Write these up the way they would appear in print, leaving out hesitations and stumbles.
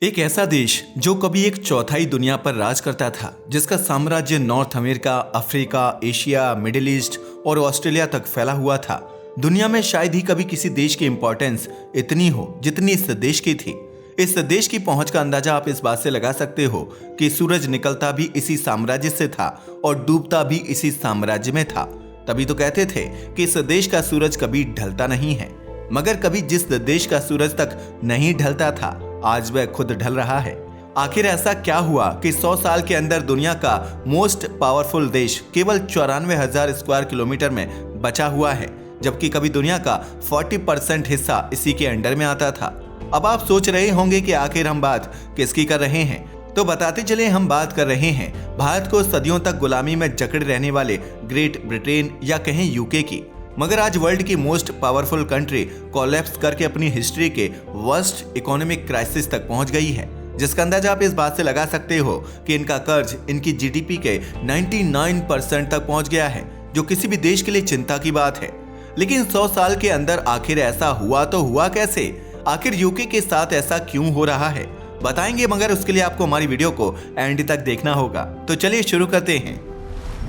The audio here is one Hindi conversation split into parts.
एक ऐसा देश जो कभी एक चौथाई दुनिया पर राज करता था, जिसका साम्राज्य north America, Africa, Asia, middle east और ऑस्ट्रेलिया तक फैला हुआ था। दुनिया में शायद ही कभी किसी देश की इंपॉर्टेंस इतनी हो जितनी इस देश की थी। इस देश की पहुंच का अंदाजा आप इस बात से लगा सकते हो कि सूरज निकलता भी इसी साम्राज्य से था और डूबता भी इसी साम्राज्य में था। तभी तो कहते थे कि इस देश का सूरज कभी ढलता नहीं है, मगर कभी जिस देश का सूरज तक नहीं ढलता था, आज वह खुद ढल रहा है। आखिर ऐसा क्या हुआ कि 100 साल के अंदर दुनिया का मोस्ट पावरफुल देश केवल 94,000 स्क्वायर किलोमीटर में बचा हुआ है, जबकि कभी दुनिया का 40% हिस्सा इसी के अंडर में आता था। अब आप सोच रहे होंगे कि आखिर हम बात किसकी कर रहे हैं, तो बताते चले हम बात कर रहे हैं भारत को सदियों तक गुलामी में जकड़े रहने वाले ग्रेट ब्रिटेन या कहें यूके की। मगर आज वर्ल्ड की मोस्ट पावरफुल कंट्री कोलैप्स करके अपनी हिस्ट्री के वर्स्ट इकोनॉमिक क्राइसिस तक पहुंच गई है, जिसका अंदाजा आप इस बात से लगा सकते हो कि इनका कर्ज इनकी जीडीपी के 99% तक पहुंच गया है, जो किसी भी देश के लिए चिंता की बात है। लेकिन 100 साल के अंदर आखिर ऐसा हुआ तो हुआ कैसे? आखिर यूके के साथ ऐसा क्यों हो रहा है, बताएंगे, मगर उसके लिए आपको हमारी वीडियो को एंड तक देखना होगा। तो चलिए शुरू करते हैं।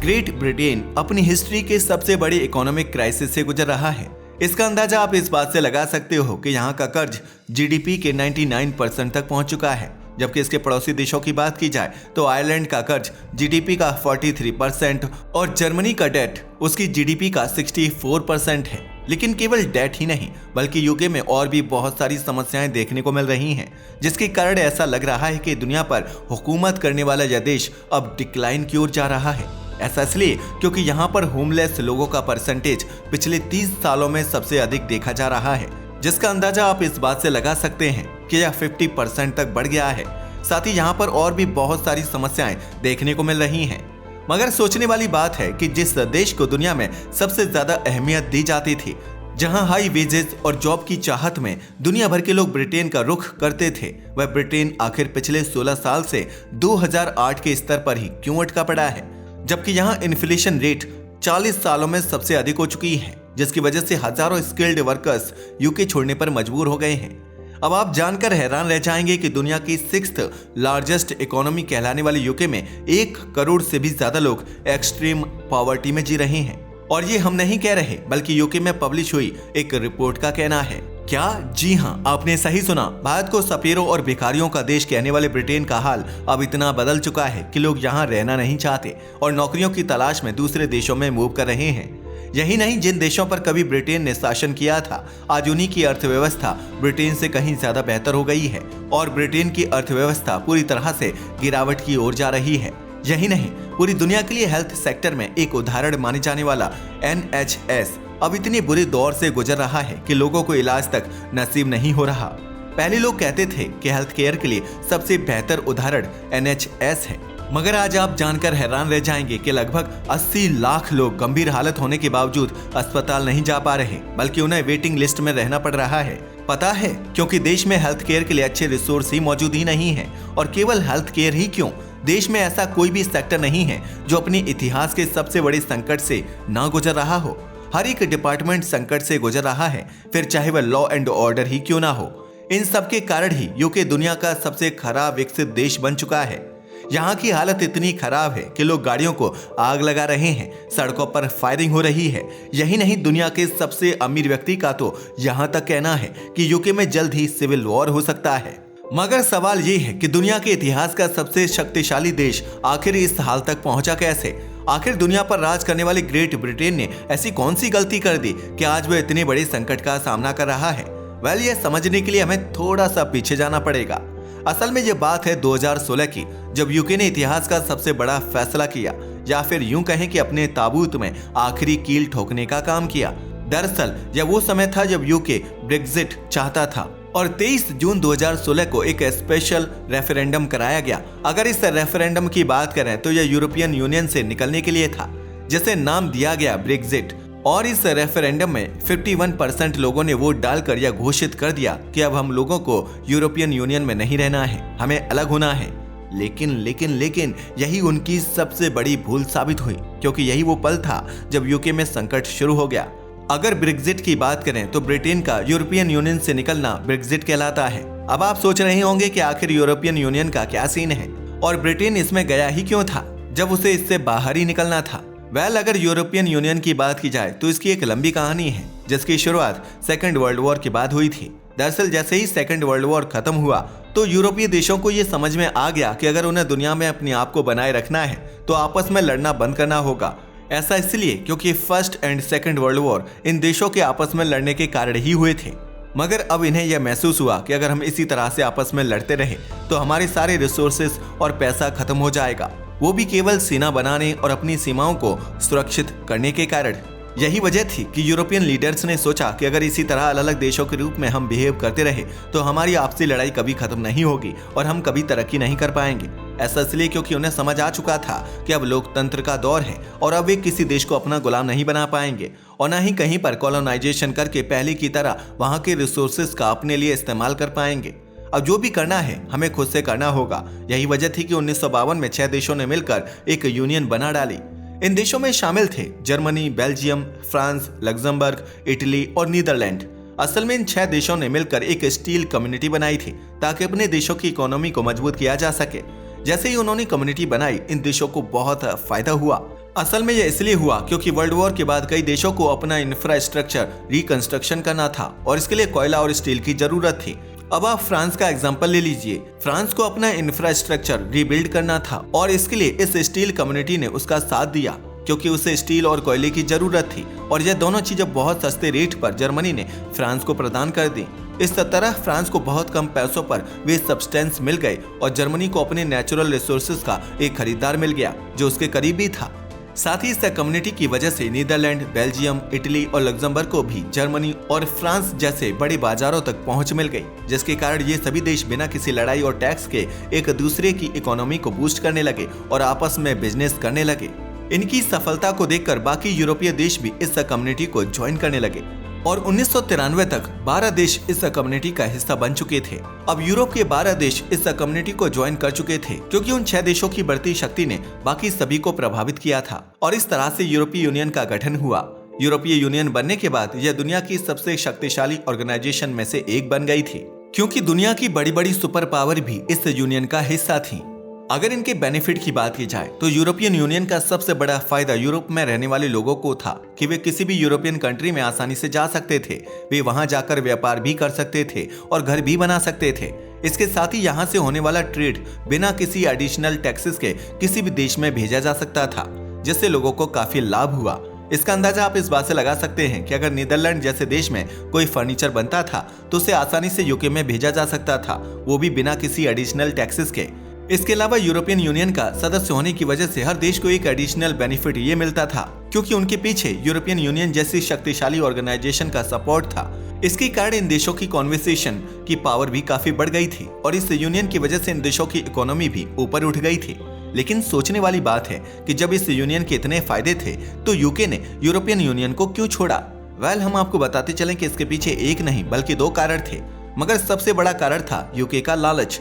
ग्रेट ब्रिटेन अपनी हिस्ट्री के सबसे बड़े इकोनॉमिक क्राइसिस से गुजर रहा है। इसका अंदाजा आप इस बात से लगा सकते हो कि यहाँ का कर्ज जीडीपी के 99% तक पहुंच चुका है, जबकि इसके पड़ोसी देशों की बात की जाए तो आयरलैंड का कर्ज जीडीपी का 43% और जर्मनी का डेट उसकी जीडीपी का 64% है। लेकिन केवल डेट ही नहीं, बल्कि यूके में और भी बहुत सारी समस्याएं देखने को मिल रही हैं, जिसके कारण ऐसा लग रहा है कि दुनिया पर हुकूमत करने वाला यह देश अब डिक्लाइन की ओर जा रहा है। ऐसा इसलिए क्योंकि यहाँ पर होमलेस लोगों का परसेंटेज पिछले 30 सालों में सबसे अधिक देखा जा रहा है, जिसका अंदाजा आप इस बात से लगा सकते हैं कि यह 50% तक बढ़ गया है। साथ ही यहाँ पर और भी बहुत सारी समस्याएं देखने को मिल रही हैं। मगर सोचने वाली बात है कि जिस देश को दुनिया में सबसे ज्यादा अहमियत दी जाती थी, जहां हाई वेजेस और जॉब की चाहत में दुनिया भर के लोग ब्रिटेन का रुख करते थे, वह ब्रिटेन आखिर पिछले 16 साल से 2008 के स्तर पर ही क्यों अटका पड़ा है, जबकि यहाँ इन्फ्लेशन रेट 40 सालों में सबसे अधिक हो चुकी है, जिसकी वजह से हजारों स्किल्ड वर्कर्स यूके छोड़ने पर मजबूर हो गए हैं। अब आप जानकर हैरान रह जाएंगे कि दुनिया की 6th लार्जेस्ट इकोनॉमी कहलाने वाली यूके में 1 करोड़ से भी ज्यादा लोग एक्सट्रीम पॉवर्टी में जी रहे हैं। और ये हम नहीं कह रहे, बल्कि यूके में पब्लिश हुई एक रिपोर्ट का कहना है। क्या? जी हाँ, आपने सही सुना। भारत को सपेरों और भिखारियों का देश कहने वाले ब्रिटेन का हाल अब इतना बदल चुका है कि लोग यहाँ रहना नहीं चाहते और नौकरियों की तलाश में दूसरे देशों में मूव कर रहे हैं। यही नहीं, जिन देशों पर कभी ब्रिटेन ने शासन किया था, आज उन्हीं की अर्थव्यवस्था ब्रिटेन से कहीं ज्यादा बेहतर हो गई है और ब्रिटेन की अर्थव्यवस्था पूरी तरह से गिरावट की ओर जा रही है। यही नहीं, पूरी दुनिया के लिए हेल्थ सेक्टर में एक उदाहरण माने जाने वाला NHS अब इतनी बुरे दौर से गुजर रहा है कि लोगों को इलाज तक नसीब नहीं हो रहा। पहले लोग कहते थे कि हेल्थ केयर के लिए सबसे बेहतर उदाहरण NHS है, मगर आज आप जानकर हैरान रह जाएंगे कि लगभग 80 लाख लोग गंभीर हालत होने के बावजूद अस्पताल नहीं जा पा रहे, बल्कि उन्हें वेटिंग लिस्ट में रहना पड़ रहा है। पता है, क्योंकि देश में हेल्थ केयर के लिए अच्छे रिसोर्स ही मौजूद ही नहीं है। और केवल हेल्थ केयर ही क्यों, देश में ऐसा कोई भी सेक्टर नहीं है जो अपने इतिहास के सबसे बड़े संकट से ना गुजर रहा हो। हर एक डिपार्टमेंट संकट से गुजर रहा है, फिर चाहे वह लॉ एंड ऑर्डर ही क्यों ना हो। इन सब के कारण ही यूके दुनिया का सबसे खराब विकसित देश बन चुका है। यहाँ की हालत इतनी खराब है कि लोग गाड़ियों को आग लगा रहे हैं, सड़कों पर फायरिंग हो रही है। यही नहीं, दुनिया के सबसे अमीर व्यक्ति का तो यहाँ तक कहना है कि यूके में जल्द ही सिविल वॉर हो सकता है। मगर सवाल ये है कि दुनिया के इतिहास का सबसे शक्तिशाली देश आखिर इस हाल तक पहुंचा कैसे? आखिर दुनिया पर राज करने वाली ग्रेट ब्रिटेन ने ऐसी कौन सी गलती कर दी कि आज वह इतने बड़े संकट का सामना कर रहा है? वेल, यह समझने के लिए हमें थोड़ा सा पीछे जाना पड़ेगा। असल में यह बात है 2016 की, जब यूके ने इतिहास का सबसे बड़ा फैसला किया, या फिर यूं कहें कि अपने ताबूत में आखिरी कील ठोकने का काम किया। दरअसल यह वो समय था जब यूके ब्रेक्जिट चाहता था और 23 जून 2016 को एक स्पेशल रेफरेंडम कराया गया। अगर इस रेफरेंडम की बात करें तो यह यूरोपियन यूनियन से निकलने के लिए था, जिसे नाम दिया गया ब्रेक्जिट। और इस रेफरेंडम में 51% लोगों ने वोट डालकर यह घोषित कर दिया कि अब हम लोगों को यूरोपियन यूनियन में नहीं रहना है, हमें अलग होना है। लेकिन यही उनकी सबसे बड़ी भूल साबित हुई, क्योंकि यही वो पल था जब यूके में संकट शुरू हो गया। अगर ब्रेक्जिट की बात करें तो ब्रिटेन का यूरोपियन यूनियन से निकलना ब्रेक्जिट कहलाता है। अब आप सोच रहे होंगे कि आखिर यूरोपियन यूनियन का क्या सीन है और ब्रिटेन इसमें गया ही क्यों था जब उसे इससे बाहर ही निकलना था। अगर यूरोपियन यूनियन की बात की जाए तो इसकी एक लंबी कहानी है जिसकी शुरुआत सेकेंड वर्ल्ड वॉर के बाद हुई थी। दरअसल जैसे ही सेकेंड वर्ल्ड वॉर खत्म हुआ तो यूरोपीय देशों को ये समझ में आ गया कि अगर उन्हें दुनिया में अपने आप को बनाए रखना है तो आपस में लड़ना बंद करना होगा। ऐसा इसलिए क्योंकि first and second world war in देशों के आपस में लड़ने के कारण ही हुए थे। मगर अब इन्हें यह महसूस हुआ कि अगर हम इसी तरह से आपस में लड़ते रहे तो हमारे सारे रिसोर्सेस और पैसा खत्म हो जाएगा, वो भी केवल सेना बनाने और अपनी सीमाओं को सुरक्षित करने के कारण। यही वजह थी कि यूरोपियन लीडर्स ने सोचा कि अगर इसी तरह अलग अलग देशों के रूप में हम बिहेव करते रहे तो हमारी आपसी लड़ाई कभी खत्म नहीं होगी और हम कभी तरक्की नहीं कर पाएंगे। ऐसा इसलिए क्योंकि उन्हें समझ आ चुका था कि अब लोकतंत्र का दौर है और अब वे किसी देश को अपना गुलाम नहीं बना पाएंगे और न ही कहीं पर कॉलोनाइजेशन करके पहले की तरह वहां के रिसोर्सेज का अपने लिए इस्तेमाल कर पाएंगे। अब जो भी करना है हमें खुद से करना होगा। यही वजह थी कि 1952 में 6 देशों ने मिलकर एक यूनियन बना डाली। इन देशों में शामिल थे Germany, Belgium, France, Luxembourg, Italy और नीदरलैंड। असल में इन 6 देशों ने मिलकर एक स्टील कम्युनिटी बनाई थी ताकि अपने देशों की इकोनॉमी को मजबूत किया जा सके। जैसे ही उन्होंने कम्युनिटी बनाई इन देशों को बहुत फायदा हुआ। असल में यह इसलिए हुआ क्योंकि वर्ल्ड वॉर के बाद कई देशों को अपना इंफ्रास्ट्रक्चर रिकंस्ट्रक्शन करना था और इसके लिए कोयला और स्टील की जरूरत थी। अब आप फ्रांस का एग्जांपल ले लीजिए। फ्रांस को अपना इंफ्रास्ट्रक्चर रीबिल्ड करना था और इसके लिए इस स्टील कम्युनिटी ने उसका साथ दिया क्योंकि उसे स्टील और कोयले की जरूरत थी और यह दोनों चीजें बहुत सस्ते रेट पर जर्मनी ने फ्रांस को प्रदान कर दी। इस तरह फ्रांस को बहुत कम पैसों पर वे सब्सटेंस मिल गए और जर्मनी को अपने नेचुरल रिसोर्सेज का एक खरीदार मिल गया जो उसके करीबी था। साथ ही इस कम्युनिटी की वजह से नीदरलैंड, बेल्जियम, इटली और लग्जमबर्ग को भी जर्मनी और फ्रांस जैसे बड़े बाजारों तक पहुंच मिल गई, जिसके कारण ये सभी देश बिना किसी लड़ाई और टैक्स के एक दूसरे की इकोनॉमी को बूस्ट करने लगे और आपस में बिजनेस करने लगे। इनकी सफलता को देखकर बाकी यूरोपीय देश भी इस कम्युनिटी को ज्वाइन करने लगे और 1993 तक 12 देश इस कम्युनिटी का हिस्सा बन चुके थे। अब यूरोप के 12 देश इस कम्युनिटी को ज्वाइन कर चुके थे क्योंकि उन 6 देशों की बढ़ती शक्ति ने बाकी सभी को प्रभावित किया था और इस तरह से यूरोपीय यूनियन का गठन हुआ। यूरोपीय यूनियन बनने के बाद यह दुनिया की सबसे शक्तिशाली ऑर्गेनाइजेशन में से एक बन गई थी क्योंकि दुनिया की बड़ी बड़ी सुपर पावर भी इस यूनियन का हिस्सा थी। अगर इनके बेनिफिट की बात की जाए तो यूरोपियन यूनियन का सबसे बड़ा फायदा यूरोप में रहने वाले लोगों को था कि वे किसी भी यूरोपियन कंट्री में आसानी से जा सकते थे। वे वहां जाकर व्यापार भी कर सकते थे और घर भी बना सकते थे। इसके साथ ही यहाँ से होने वाला ट्रेड बिना किसी एडिशनल टैक्सेस के किसी भी देश में भेजा जा सकता था, जिससे लोगों को काफी लाभ हुआ। इसका अंदाजा आप इस बात से लगा सकते हैं कि अगर नीदरलैंड जैसे देश में कोई फर्नीचर बनता था तो उसे आसानी से यूके में भेजा जा सकता था, वो भी बिना किसी एडिशनल टैक्सेस के। इसके अलावा यूरोपियन यूनियन का सदस्य होने की वजह से हर देश को एक एडिशनल बेनिफिट ये मिलता था क्योंकि उनके पीछे यूरोपियन यूनियन जैसी शक्तिशाली ऑर्गेनाइजेशन का सपोर्ट था। इसके कारण इन देशों की कॉन्वर्सेशन की पावर भी काफी बढ़ गई थी और इस यूनियन की वजह से इन देशों की इकोनॉमी भी ऊपर उठ गई थी। लेकिन सोचने वाली बात है कि जब इस यूनियन के इतने फायदे थे तो यूके ने यूरोपियन यूनियन को क्यों छोड़ा? हम आपको बताते चलें कि इसके पीछे एक नहीं बल्कि 2 कारण थे, मगर सबसे बड़ा कारण था यूके का लालच।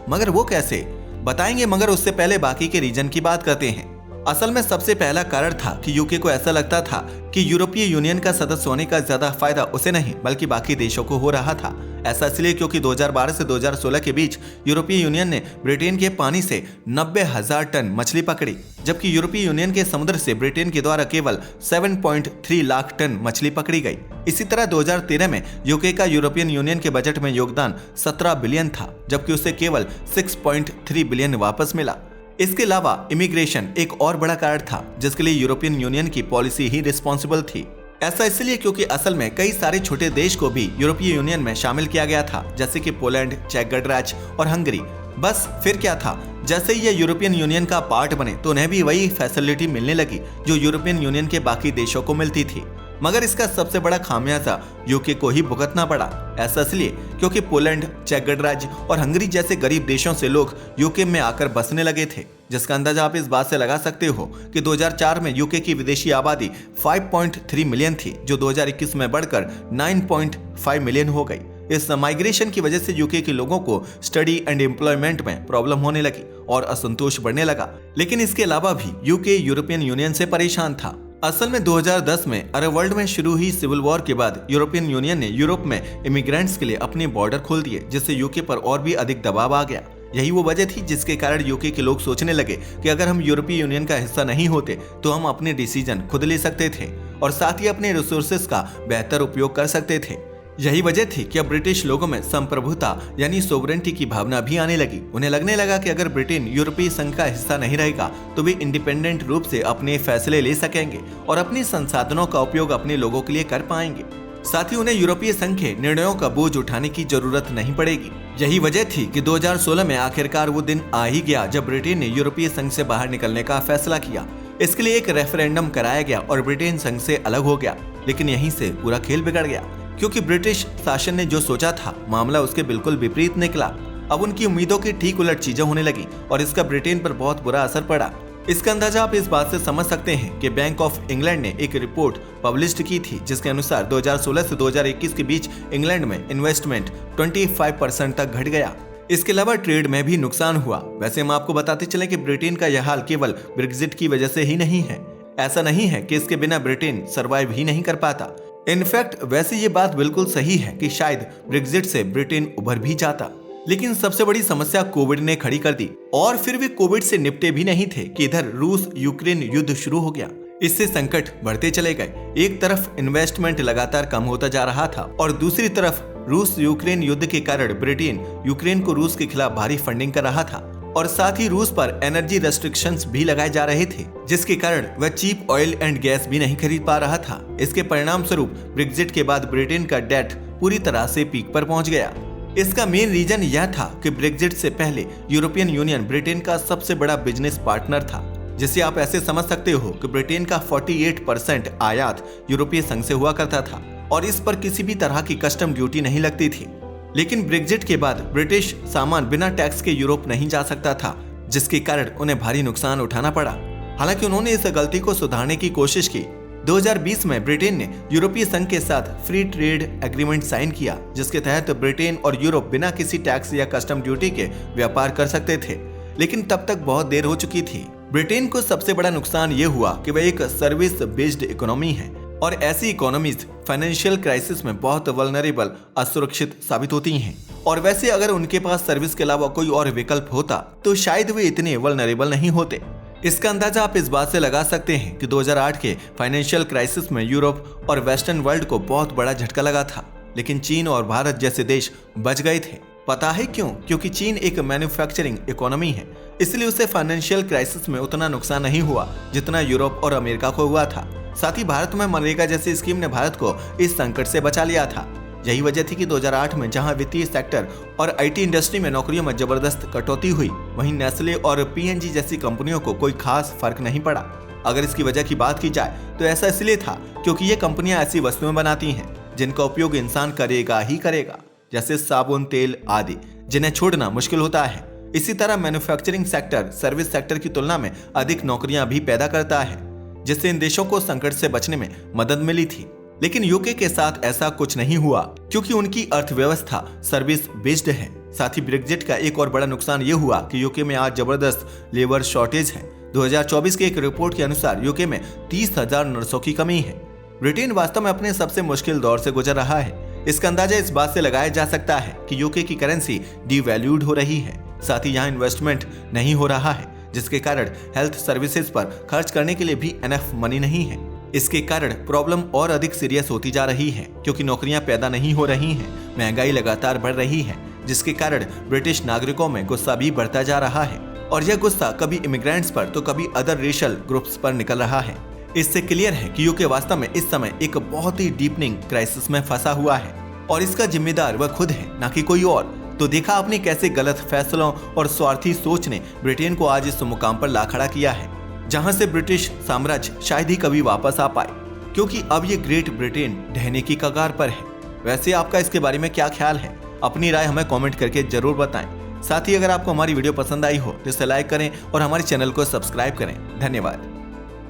मगर वो कैसे बताएंगे, मगर उससे पहले बाकी के रीजन की बात करते हैं। असल में सबसे पहला कारण था कि यूके को ऐसा लगता था कि यूरोपीय यूनियन का सदस्य होने का ज्यादा फायदा उसे नहीं बल्कि बाकी देशों को हो रहा था। ऐसा इसलिए क्योंकि 2012 से 2016 के बीच यूरोपीय यूनियन ने ब्रिटेन के पानी से 90,000 टन मछली पकड़ी, जबकि यूरोपीय यूनियन के समुद्र से ब्रिटेन के द्वारा केवल 7.3 लाख टन मछली पकड़ी गई। इसी तरह 2013 में यूके का यूरोपियन यूनियन के बजट में योगदान 17 बिलियन था, जबकि उसे केवल 6.3 बिलियन वापस मिला। इसके अलावा इमिग्रेशन एक और बड़ा कारण था जिसके लिए यूरोपियन यूनियन की पॉलिसी ही रिस्पॉन्सिबल थी। ऐसा इसलिए क्योंकि असल में कई सारे छोटे देश को भी यूरोपीय यूनियन में शामिल किया गया था, जैसे कि पोलैंड, चेक गणराज्य और हंगरी। बस फिर क्या था, जैसे ही ये यूरोपियन यूनियन का पार्ट बने तो उन्हें भी वही फैसिलिटी मिलने लगी जो यूरोपियन यूनियन के बाकी देशों को मिलती थी। मगर इसका सबसे बड़ा खामियाजा यूके को ही भुगतना पड़ा। ऐसा इसलिए क्योंकि पोलैंड, चेक गणराज्य और हंगरी जैसे गरीब देशों से लोग यूके में आकर बसने लगे थे, जिसका अंदाजा आप इस बात से लगा सकते हो कि 2004 में यूके की विदेशी आबादी 5.3 मिलियन थी, जो 2021 में बढ़कर 9.5 मिलियन हो गई। इस माइग्रेशन की वजह से यूके के लोगों को स्टडी एंड एम्प्लॉयमेंट में प्रॉब्लम होने लगी और असंतोष बढ़ने लगा। लेकिन इसके अलावा भी यूके यूरोपियन यूनियन से परेशान था। असल में 2010 में अरब वर्ल्ड में शुरू हुई सिविल वॉर के बाद यूरोपियन यूनियन ने यूरोप में इमिग्रेंट्स के लिए अपने बॉर्डर खोल दिए, जिससे यूके पर और भी अधिक दबाव आ गया। यही वो वजह थी जिसके कारण यूके के लोग सोचने लगे कि अगर हम यूरोपीय यूनियन का हिस्सा नहीं होते तो हम अपने डिसीजन खुद ले सकते थे और साथ ही अपने रिसोर्सेज का बेहतर उपयोग कर सकते थे। यही वजह थी कि अब ब्रिटिश लोगों में संप्रभुता यानी सोवरेंटी की भावना भी आने लगी। उन्हें लगने लगा कि अगर ब्रिटेन यूरोपीय संघ का हिस्सा नहीं रहेगा तो वे इंडिपेंडेंट रूप से अपने फैसले ले सकेंगे और अपने संसाधनों का उपयोग अपने लोगों के लिए कर पाएंगे। साथ ही उन्हें यूरोपीय संघ के निर्णयों का बोझ उठाने की जरूरत नहीं पड़ेगी। यही वजह थी कि 2016 में आखिरकार वो दिन आ ही गया जब ब्रिटेन ने यूरोपीय संघ से बाहर निकलने का फैसला किया। इसके लिए एक रेफरेंडम कराया गया और ब्रिटेन संघ से अलग हो गया। लेकिन यहीं से पूरा खेल बिगड़ गया, क्योंकि ब्रिटिश शासन ने जो सोचा था मामला उसके बिल्कुल विपरीत निकला। अब उनकी उम्मीदों की ठीक उलट चीजें होने लगी और इसका ब्रिटेन पर बहुत बुरा असर पड़ा। इसका अंदाजा आप इस बात से समझ सकते हैं कि बैंक ऑफ इंग्लैंड ने एक रिपोर्ट पब्लिश की थी, जिसके अनुसार 2016 से 2021 के बीच इंग्लैंड में इन्वेस्टमेंट 25% तक घट गया। इसके अलावा ट्रेड में भी नुकसान हुआ। वैसे हम आपको बताते चले कि ब्रिटेन का यह हाल केवल ब्रेक्जिट की वजह से ही नहीं है। ऐसा नहीं है कि इसके बिना ब्रिटेन सर्वाइव ही नहीं कर पाता। इनफैक्ट वैसे ये बात बिल्कुल सही है कि शायद ब्रेक्जिट से ब्रिटेन उभर भी जाता। लेकिन सबसे बड़ी समस्या कोविड ने खड़ी कर दी और फिर वे कोविड से निपटे भी नहीं थे कि इधर रूस यूक्रेन युद्ध शुरू हो गया। इससे संकट बढ़ते चले गए। एक तरफ इन्वेस्टमेंट लगातार कम होता जा रहा था और दूसरी तरफ रूस यूक्रेन युद्ध के कारण ब्रिटेन यूक्रेन को रूस के खिलाफ भारी फंडिंग कर रहा था और साथ ही रूस पर एनर्जी रेस्ट्रिक्शंस भी लगाए जा रहे थे, जिसके कारण वह चीप ऑयल एंड गैस भी नहीं खरीद पा रहा था। इसके परिणाम स्वरूप ब्रेक्जिट के बाद ब्रिटेन का डेट पूरी तरह से पीक पर पहुंच गया। इसका मेन रीजन यह था कि ब्रेक्जिट से पहले यूरोपियन यूनियन ब्रिटेन का सबसे बड़ा बिजनेस पार्टनर था, जिसे आप ऐसे समझ सकते हो कि ब्रिटेन का 48% आयात यूरोपीय संघ से हुआ करता था और इस पर किसी भी तरह की कस्टम ड्यूटी नहीं लगती थी। लेकिन ब्रेक्जिट के बाद ब्रिटिश सामान बिना टैक्स के यूरोप नहीं जा सकता था, जिसके कारण उन्हें भारी नुकसान उठाना पड़ा। हालांकि उन्होंने इस गलती को सुधारने की कोशिश की। 2020 में ब्रिटेन ने यूरोपीय संघ के साथ फ्री ट्रेड एग्रीमेंट साइन किया, जिसके तहत ब्रिटेन और यूरोप बिना किसी टैक्स या कस्टम ड्यूटी के व्यापार कर सकते थे। लेकिन तब तक बहुत देर हो चुकी थी। ब्रिटेन को सबसे बड़ा नुकसान ये हुआ कि वह एक सर्विस बेस्ड इकोनॉमी है और ऐसी इकोनॉमीज फाइनेंशियल क्राइसिस में बहुत वल्नरेबल, असुरक्षित साबित होती हैं। और वैसे अगर उनके पास सर्विस के अलावा कोई और विकल्प होता तो शायद वे इतने वल्नरेबल नहीं होते। इसका अंदाजा आप इस बात से लगा सकते हैं कि 2008 के फाइनेंशियल क्राइसिस में यूरोप और वेस्टर्न वर्ल्ड को बहुत बड़ा झटका लगा था, लेकिन चीन और भारत जैसे देश बच गए थे। पता है क्यों? क्योंकि चीन एक मैन्युफैक्चरिंग इकोनॉमी है, इसलिए उसे फाइनेंशियल क्राइसिस में उतना नुकसान नहीं हुआ जितना यूरोप और अमेरिका को हुआ था। साथ ही भारत में मनरेगा जैसी स्कीम ने भारत को इस संकट से बचा लिया था। यही वजह थी कि 2008 में जहां वित्तीय सेक्टर और आईटी इंडस्ट्री में नौकरियों में जबरदस्त कटौती हुई, वहीं नेस्ले और पीएनजी जैसी कंपनियों को कोई खास फर्क नहीं पड़ा। अगर इसकी वजह की बात की जाए तो ऐसा इसलिए था क्योंकि ये कंपनियां ऐसी वस्तुएं बनाती हैं जिनका उपयोग इंसान करेगा ही करेगा, जैसे साबुन, तेल आदि, जिन्हें छोड़ना मुश्किल होता है। इसी तरह मैन्युफैक्चरिंग सेक्टर सर्विस सेक्टर की तुलना में अधिक नौकरियां भी पैदा करता है, जिससे इन देशों को संकट से बचने में मदद मिली थी। लेकिन यूके के साथ ऐसा कुछ नहीं हुआ क्योंकि उनकी अर्थव्यवस्था सर्विस बेस्ड है। साथ ही ब्रेक्जिट का एक और बड़ा नुकसान ये हुआ कि यूके में आज जबरदस्त लेबर शॉर्टेज है। 2024 की एक रिपोर्ट के अनुसार यूके में 30,000 नर्सों की कमी है। ब्रिटेन वास्तव में अपने सबसे मुश्किल दौर से गुजर रहा है। इसका अंदाजा इस बात से लगाया जा सकता है कि यूके की करेंसी डिवैल्यूड हो रही है। साथ ही यहाँ इन्वेस्टमेंट नहीं हो रहा है, जिसके कारण हेल्थ सर्विसेज पर खर्च करने के लिए भी एनफ मनी नहीं है। इसके कारण प्रॉब्लम और अधिक सीरियस होती जा रही है क्योंकि नौकरियां पैदा नहीं हो रही हैं, महंगाई लगातार बढ़ रही है, जिसके कारण ब्रिटिश नागरिकों में गुस्सा भी बढ़ता जा रहा है और यह गुस्सा कभी इमिग्रेंट्स पर तो कभी अदर रेशियल ग्रुप्स पर निकल रहा है। इससे क्लियर है कि यूके वास्तव में इस समय एक बहुत ही डीपनिंग क्राइसिस में फंसा हुआ है और इसका जिम्मेदार वह खुद है, ना कि कोई और। तो देखा आपने कैसे गलत फैसलों और स्वार्थी सोच ने ब्रिटेन को आज इस मुकाम पर ला खड़ा किया है, जहां से ब्रिटिश साम्राज्य शायद ही कभी वापस आ पाए, क्योंकि अब ये ग्रेट ब्रिटेन ढहने की कगार पर है। वैसे आपका इसके बारे में क्या ख्याल है? अपनी राय हमें कमेंट करके जरूर बताएं। साथ ही अगर आपको हमारी वीडियो पसंद आई हो तो इसे लाइक करें और हमारे चैनल को सब्सक्राइब करें। धन्यवाद।